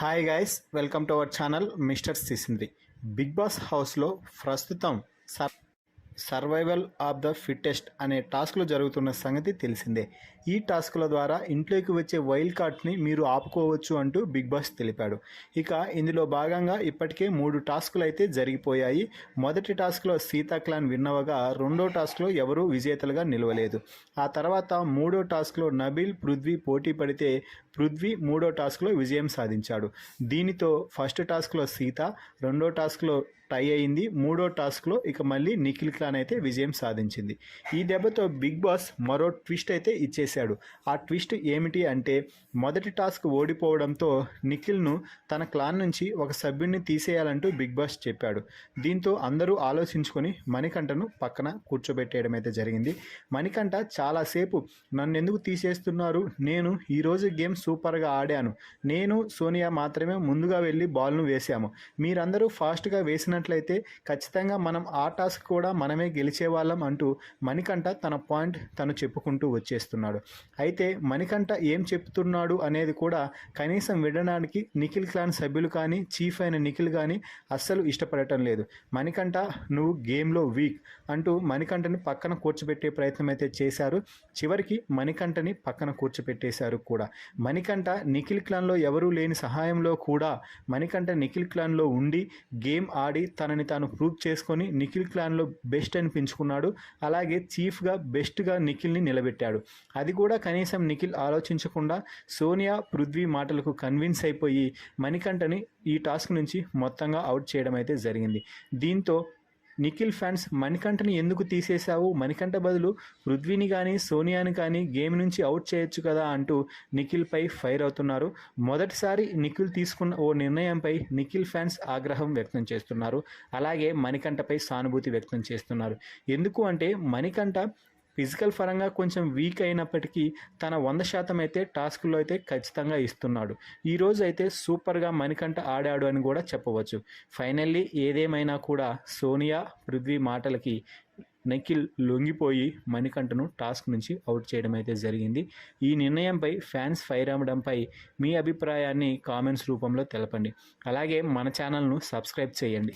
Hi guys, welcome to our channel mister Sisindri. Bigg Boss హౌస్లో ప్రస్తుతం survival of the fittest అనే టాస్క్లు జరుగుతున్న సంగతి తెలిసిందే. ఈ టాస్క్ల ద్వారా ఇంట్లోకి వచ్చే వైల్డ్ కార్డ్ని మీరు ఆపుకోవచ్చు అంటూ బిగ్ బాస్ తెలిపాడు. ఇక ఇందులో భాగంగా ఇప్పటికే 3 టాస్కులు అయితే జరిగిపోయాయి. మొదటి టాస్క్లో సీతా క్లాన్ విన్ అవ్వగా రెండో టాస్క్లో ఎవరూ విజేతలుగా నిలవలేదు. ఆ తర్వాత మూడో టాస్క్లో నబీల్, పృథ్వీ పోటీ పడితే పృథ్వీ మూడో టాస్క్లో విజయం సాధించాడు. దీనితో ఫస్ట్ టాస్క్లో సీత, రెండో టాస్క్లో టై అయింది. మూడో టాస్క్లో ఇక మళ్ళీ నిఖిల్ క్లాన్ అయితే విజయం సాధించింది. ఈ దెబ్బతో బిగ్ బాస్ మరో ట్విస్ట్ అయితే ఇచ్చేశాడు. ఆ ట్విస్ట్ ఏమిటి అంటే, మొదటి టాస్క్ ఓడిపోవడంతో నిఖిల్ను తన క్లాన్ నుంచి ఒక సభ్యుడిని తీసేయాలంటూ బిగ్ బాస్ చెప్పాడు. దీంతో అందరూ ఆలోచించుకొని మణికంఠను పక్కన కూర్చోబెట్టేయడం అయితే జరిగింది. మణికంఠ చాలాసేపు నన్ను ఎందుకు తీసేస్తున్నారు, నేను ఈరోజు గేమ్ సూపర్గా ఆడాను, నేను సోనియా మాత్రమే ముందుగా వెళ్ళి బాల్ను వేశాము, మీరందరూ ఫాస్ట్గా వేసినట్లయితే ఖచ్చితంగా మనం ఆ టాస్క్ కూడా మనమే గెలిచేవాళ్ళం అంటూ మణికంఠ తన పాయింట్ తను చెప్పుకుంటూ వచ్చేస్తున్నాడు. అయితే మణికంఠ ఏం చెప్తున్నాడు అనేది కూడా కనీసం వినడానికి నిఖిల్ క్లాన్ సభ్యులు కానీ చీఫ్ అయిన నిఖిల్ కానీ అస్సలు ఇష్టపడటం లేదు. మణికంఠ నువ్వు గేమ్లో వీక్ అంటూ మణికంఠని పక్కన కూర్చోబెట్టే ప్రయత్నం అయితే చేశారు. చివరికి మణికంఠని పక్కన కూర్చోబెట్టేశారు కూడా. మణికంఠ నిఖిల్ క్లాన్లో ఎవరూ లేని సహాయంలో కూడా మణికంఠ నిఖిల్ క్లాన్లో ఉండి గేమ్ ఆడి తనని తాను ప్రూవ్ చేసుకొని నిఖిల్ క్లాన్లో బెస్ట్ అనిపించుకున్నాడు. అలాగే చీఫ్గా బెస్ట్గా నిఖిల్ని నిలబెట్టాడు. అది కూడా కనీసం నిఖిల్ ఆలోచించకుండా సోనియా, పృథ్వీ మాటలకు కన్విన్స్ అయిపోయి మణికంఠని ఈ టాస్క్ నుంచి మొత్తంగా అవుట్ చేయడం అయితే జరిగింది. దీంతో నిఖిల్ ఫ్యాన్స్ మణికంఠని ఎందుకు తీసేశావు, మణికంఠ బదులు పృథ్వీని కానీ సోనియాని కానీ గేమ్ నుంచి అవుట్ చేయొచ్చు కదా అంటూ నిఖిల్పై ఫైర్ అవుతున్నారు. మొదటిసారి నిఖిల్ తీసుకున్న ఓ నిర్ణయంపై నిఖిల్ ఫ్యాన్స్ ఆగ్రహం వ్యక్తం చేస్తున్నారు. అలాగే మణికంఠపై సానుభూతి వ్యక్తం చేస్తున్నారు. ఎందుకు అంటే మణికంఠ ఫిజికల్ పరంగా కొంచెం వీక్ అయినప్పటికీ తన 100% అయితే టాస్క్లో అయితే ఖచ్చితంగా ఇస్తున్నాడు. ఈరోజు అయితే సూపర్గా మణికంఠ ఆడాడు అని కూడా చెప్పవచ్చు. ఫైనల్లీ ఏదేమైనా కూడా సోనియా, పృథ్వీ మాటలకి నిఖిల్ లొంగిపోయి మణికంఠను టాస్క్ నుంచి అవుట్ చేయడం అయితే జరిగింది. ఈ నిర్ణయంపై ఫ్యాన్స్ ఫైర్ అవ్వడంపై మీ అభిప్రాయాన్ని కామెంట్స్ రూపంలో తెలపండి. అలాగే మన ఛానల్ను సబ్స్క్రైబ్ చేయండి.